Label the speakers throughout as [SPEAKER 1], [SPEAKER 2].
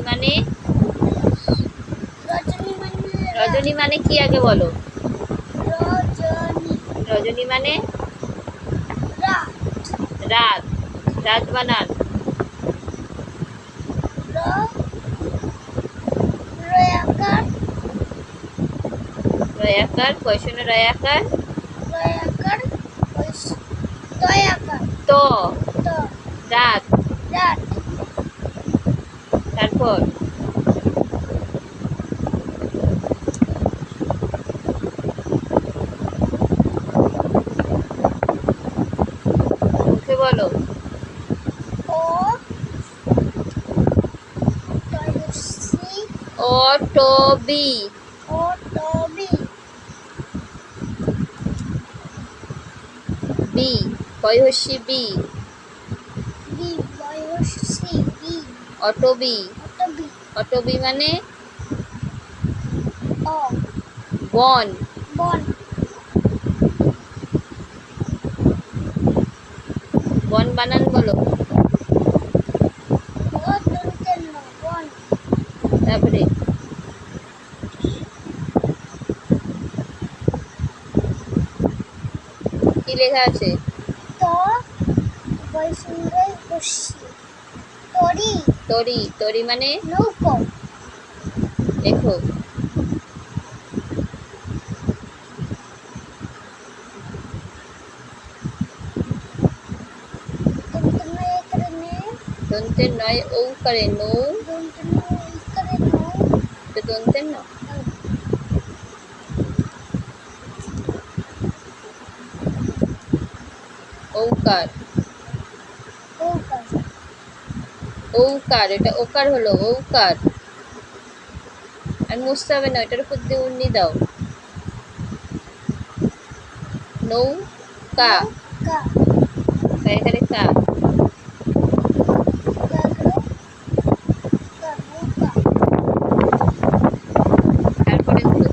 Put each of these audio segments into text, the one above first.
[SPEAKER 1] মানে
[SPEAKER 2] রজনী মানে
[SPEAKER 1] রজনী মানে কি আগে বলো?
[SPEAKER 2] রজনী
[SPEAKER 1] রজনী মানে
[SPEAKER 2] রাত
[SPEAKER 1] রাত। রাত বানান।
[SPEAKER 2] র রয়াকার
[SPEAKER 1] রয়াকার কয়শন রয়াকার
[SPEAKER 2] রয়াকার তয়াকার
[SPEAKER 1] তো
[SPEAKER 2] তো
[SPEAKER 1] রাত।
[SPEAKER 2] রাত
[SPEAKER 1] তারপর মুখে বলো।
[SPEAKER 2] ও তয়সি
[SPEAKER 1] অটবি।
[SPEAKER 2] ও তবি
[SPEAKER 1] বি কয়হস্যি বি।
[SPEAKER 2] বি বয়সি বি
[SPEAKER 1] অটবি।
[SPEAKER 2] অতবি
[SPEAKER 1] অটবি মানে
[SPEAKER 2] অ
[SPEAKER 1] বন।
[SPEAKER 2] বন
[SPEAKER 1] বন বানান বলো।
[SPEAKER 2] ও দন্তের ন বন
[SPEAKER 1] তারপরে কি লেখা আছে?
[SPEAKER 2] ত বৈষ্ণবে হস্যি তরি
[SPEAKER 1] তরি। তরি মানে
[SPEAKER 2] নৌকো
[SPEAKER 1] লেখো।
[SPEAKER 2] দন্তের ন একরে নে
[SPEAKER 1] দন্তের নয় ঔকারে নৌ।
[SPEAKER 2] দন্তের ন ইকরে নৌ
[SPEAKER 1] তো দন্তের ন। ঔকার।
[SPEAKER 2] ঔকার
[SPEAKER 1] ঔকার এটা ওকার হলো ঔকার। আর মুছতে হবে না, এটার উপর দিয়ে উন্নি দাও। নৌকা।
[SPEAKER 2] কা
[SPEAKER 1] এখানে কা।
[SPEAKER 2] গাগরো কা নৌকা
[SPEAKER 1] তারপরে তো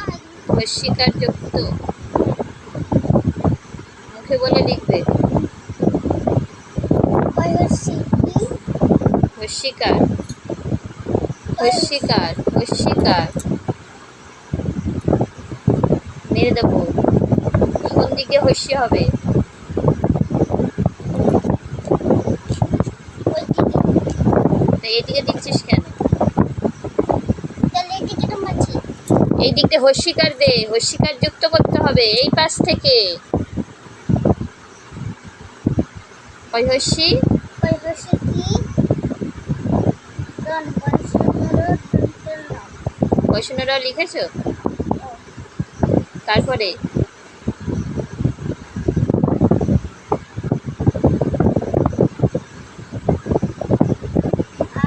[SPEAKER 2] আই
[SPEAKER 1] হস্যিকার যুক্ত। মুখে বলে লিখবে।
[SPEAKER 2] বয়সি বি
[SPEAKER 1] হস্যিকার। হস্যিকার হস্যিকার। মেরে দেবো। কোন দিকে হস্যি হবে?
[SPEAKER 2] ওইদিকে
[SPEAKER 1] তা এদিকে দিচ্ছিস কেন?
[SPEAKER 2] তাহলে এদিকে তো মাছি
[SPEAKER 1] এই দিকটা হস্যিকার দে, হস্যিকার যুক্ত করতে হবে এই পাশ থেকে। কয় হস্যি?
[SPEAKER 2] বয়সি কি রন বয়সনর দন্তের ন
[SPEAKER 1] বৈষ্ণরা লিখেছো?
[SPEAKER 2] ও
[SPEAKER 1] তারপরে